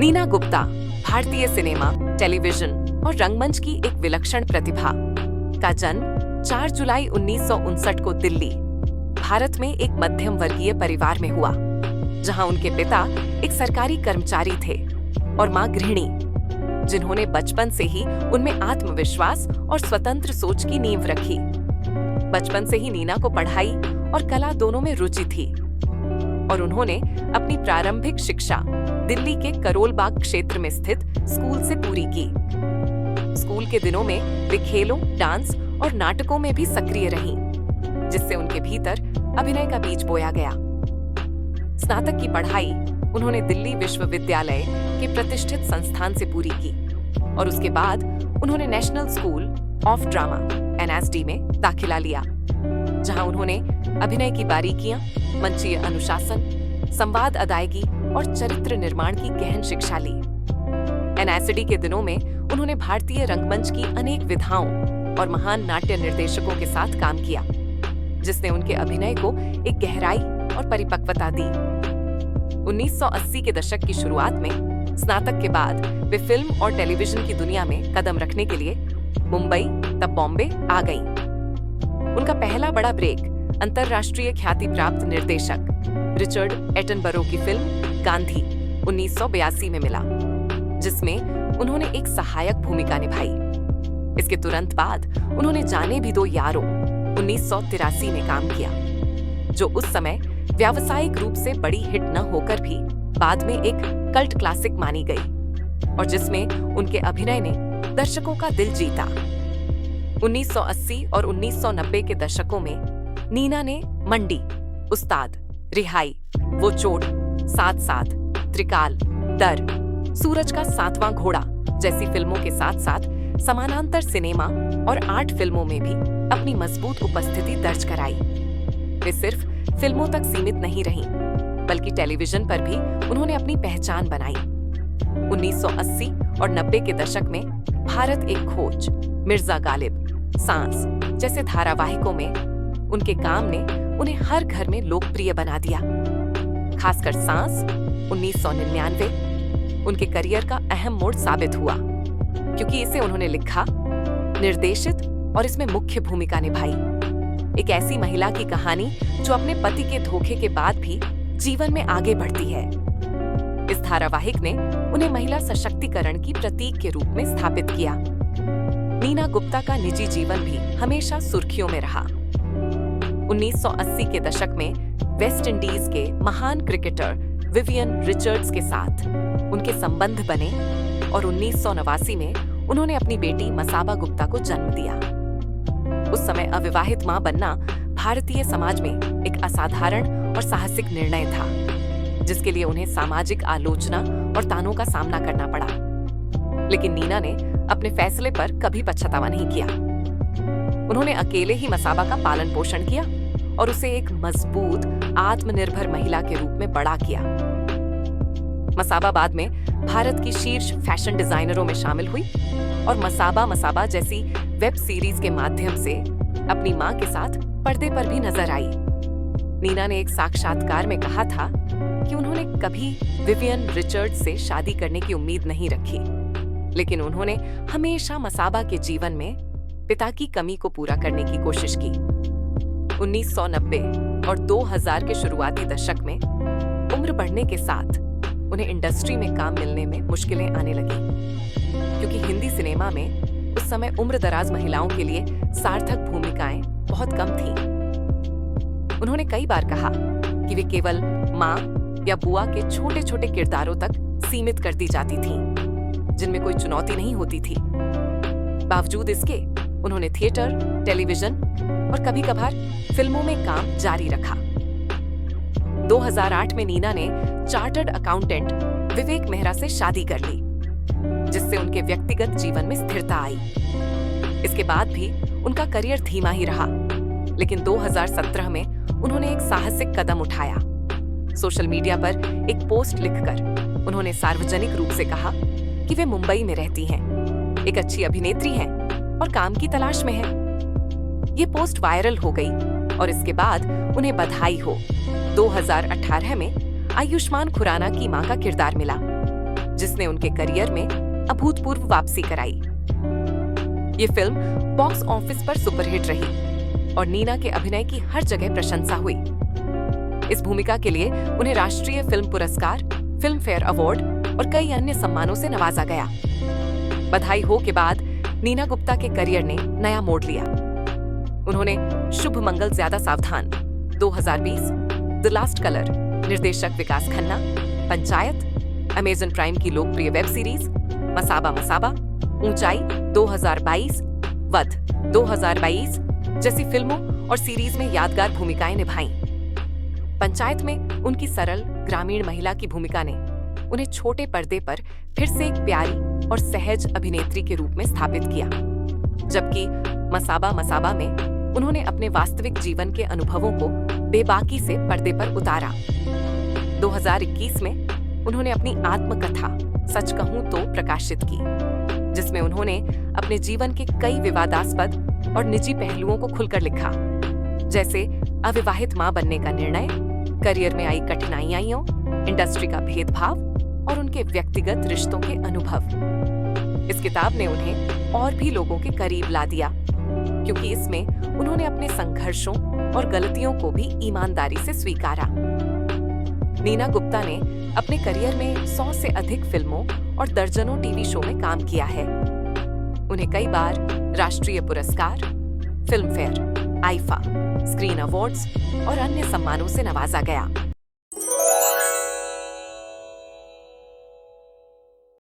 नीना गुप्ता भारतीय cinema, television और रंगमंच की एक विलक्षण प्रतिभा का जन्म 4 जुलाई 1959 को दिल्ली, भारत में एक मध्यम वर्गीय परिवार में हुआ, जहां उनके पिता एक सरकारी कर्मचारी थे और मां गृहिणी, जिन्होंने बचपन से ही उनमें आत्मविश्वास और स्वतंत्र सोच की नींव रखी। बचपन से ही नीना को पढ़ाई और कला दोनों में रुचि थी और उन्होंने अपनी प्रारंभिक शिक्षा दिल्ली के करोल बाग क्षेत्र में स्थित स्कूल से पूरी की। स्कूल के दिनों में वे खेलों, डांस और नाटकों में भी सक्रिय रहीं, जिससे उनके भीतर अभिनय का बीज बोया गया। स्नातक की पढ़ाई उन्होंने दिल्ली विश्वविद्यालय के प्रतिष्ठित संस्थान से पूरी की और उसके बाद उन्होंने national school of drama (NSD) में दाखिला लिया, जहां उन्होंने अभिनय की बारीकियां, मंचीय अनुशासन, संवाद अदायगी और चरित्र निर्माण की गहन शिक्षा ली। NSD के दिनों में उन्होंने भारतीय रंगमंच की अनेक विधाओं और महान नाट्य निर्देशकों के साथ काम किया, जिसने उनके अभिनय को एक गहराई और परिपक्वता दी। 1980 के दशक की शुरुआत में स्नातक के बाद वे फिल्म और टेलीविजन की दुनिया में कदम रखने के लिए मुंबई तब बॉम्बे आ गईं। उनका पहला बड़ा ब्रेक अंतर्राष्ट्रीय ख्याति प्राप्त निर्देशक रिचर्ड एटनबरो की फिल्म गांधी 1982 में मिला, जिसमें उन्होंने एक सहायक भूमिका निभाई। इसके तुरंत बाद उन्होंने जाने भी दो यारों 1983 में काम किया, जो उस समय व्यावसायिक रूप से बड़ी हिट न होकर भी बाद में एक कल्ट क्लासिक मानी गई और जिसमें उनके अभिनय ने दर्शकों का दिल जीता। 1980 और 1990 के दशकों में नीना ने मंडी, उस्ताद, रिहाई, वो चोट, साथ साथ, त्रिकाल, दर, सूरज का 7वां घोड़ा जैसी फिल्मों के साथ साथ समानांतर सिनेमा और आर्ट फिल्मों में भी अपनी मजबूत उपस्थिति दर्ज कराई। वे सिर्फ फिल्मों तक सीमित नहीं रहीं, बल्कि टेलीविजन पर भी उन्होंने अपनी पहचान बनाई। 1980 और 90 के दशक में भारत एक खोज, मिर्जा गालिब, सांस जैसे धारावाहिकों में उनके काम ने उन्हें हर घर में लोकप्रिय बना दिया। खासकर सांस 1999 उनके करियर का अहम मोड़ साबित हुआ, क्योंकि इसे उन्होंने लिखा, निर्देशित और इसमें मुख्य भूमिका निभाई। एक ऐसी महिला की कहानी जो अपने पति के धोखे के बाद भी जीवन में आगे बढ़ती है। इस धारावाहिक ने उन्हें महिला सशक्तिकरण की प्रतीक के रूप में स्थापित किया। नीना गुप्ता का निजी जीवन भी हमेशा सुर्खियों में रहा। 1980 के दशक में वेस्ट इंडीज के महान क्रिकेटर विवियन रिचर्ड्स के साथ उनके संबंध बने और 1989 में उन्होंने अपनी बेटी मसाबा गुप्ता को जन्म दिया। उस समय अविवाहित मां बनना भारतीय समाज में एक असाधारण और साहसिक निर्णय था, जिसके लिए उन्हें सामाजिक आलोचना और तानों का सामना करना पड़ा। लेकिन नीना ने अपने फैसले पर कभी पछतावा नहीं किया। उन्होंने अकेले ही मसाबा का पालन पोषण किया और उसे एक मजबूत, आत्मनिर्भर महिला के रूप में बड़ा किया। मसाबा बाद में भारत की शीर्ष फैशन डिजाइनरों में शामिल हुई और मसाबा जैसी वेब सीरीज के माध्यम से अपनी मां के साथ पर्दे पर भी नजर आई। नीना ने एक साक्षात्कार में कहा था कि उन्होंने कभी विवियन रिचर्ड्स से शादी करने की उम्मीद नहीं रखी, लेकिन उन्होंने हमेशा मसाबा के जीवन में पिता की कमी को पूरा करने की कोशिश की। 1990 और 2000 के शुरुआती दशक में उम्र बढ़ने के साथ उन्हें इंडस्ट्री में काम मिलने में मुश्किलें आने लगी, क्योंकि हिंदी सिनेमा में उस समय उम्रदराज महिलाओं के लिए सार्थक भूमिकाएं बहुत कम थीं। उन्होंने कई बार कहा कि वे केवल मां या बुआ के छोटे छोटे किरदारों तक सीमित कर दी जाती थीं, जिनमें कोई चुनौती नहीं होती थी। बावजूद इसके उन्होंने थिएटर, टेलीविजन और कभी-कभार फिल्मों में काम जारी रखा। 2008 में नीना ने चार्टर्ड अकाउंटेंट विवेक मेहरा से शादी कर ली, जिससे उनके व्यक्तिगत जीवन में स्थिरता आई। इसके बाद भी उनका करियर धीमा ही रहा, लेकिन 2017 में उन्होंने एक साहसिक कदम उठाया। सोशल मीडिया पर एक पोस्ट लिखकर उन्होंने सार्वजनिक रूप से कहा कि वे मुंबई में रहती हैं, एक अच्छी अभिनेत्री हैं और काम की तलाश में हैं। ये पोस्ट वायरल हो गई और इसके बाद उन्हें बधाई हो। 2018 में आयुष्मान खुराना की मां का किरदार मिला, जिसने उनके करियर में अभूतपूर्व वापसी कराई। ये फिल्म बॉक्स ऑफिस पर सुपरहिट रही और नीना के अभिनय की हर जगह प्रशंसा हुई। इस भूमिका के लिए उन्हें राष्ट्रीय फिल्म पुरस्कार, फिल्म फेयर अवार्ड और कई अन्य सम्मानों से नवाजा गया। बधाई हो के बाद नीना गुप्ता के करियर ने नया मोड़ लिया। उन्होंने शुभ मंगल ज्यादा सावधान, 2020, द लास्ट कलर, निर्देशक विकास खन्ना, पंचायत, अमेज़न प्राइम की लोकप्रिय वेब सीरीज मसाबा मसाबा, ऊंचाई 2022, वध 2022 जैसी फिल्मों और सीरीज में यादगार भूमिकाएं निभाईं। पंचायत में उनकी सरल ग्रामीण महिला की भूमिका ने उन्हें छोटे पर्दे पर फिर से एक प्यारी और सहज अभिनेत्री के रूप में स्थापित किया, जबकि मसाबा मसाबा में उन्होंने अपने वास्तविक जीवन के अनुभवों को बेबाकी से पर्दे पर उतारा। 2021 में उन्होंने अपनी आत्मकथा सच कहूं तो प्रकाशित की, जिसमें उन्होंने अपने जीवन के कई विवादास्पद और निजी पहलुओं को खुलकर लिखा, जैसे अविवाहित मां बनने का निर्णय, करियर में आई कठिनाइयों, इंडस्ट्री का भेदभाव और उनके व्यक्तिगत रिश्तों के अनुभव। इस किताब ने उन्हें और भी लोगों के करीब ला दिया, क्योंकि इसमें उन्होंने अपने संघर्षों और गलतियों को भी ईमानदारी से स्वीकारा। नीना गुप्ता ने अपने करियर में 100 से अधिक फिल्मों और दर्जनों टीवी शो में काम किया है। उन्हें कई बार राष्ट्रीय पुरस्कार, film fair, IIFA, screen awards और अन्य सम्मानों से नवाजा गया।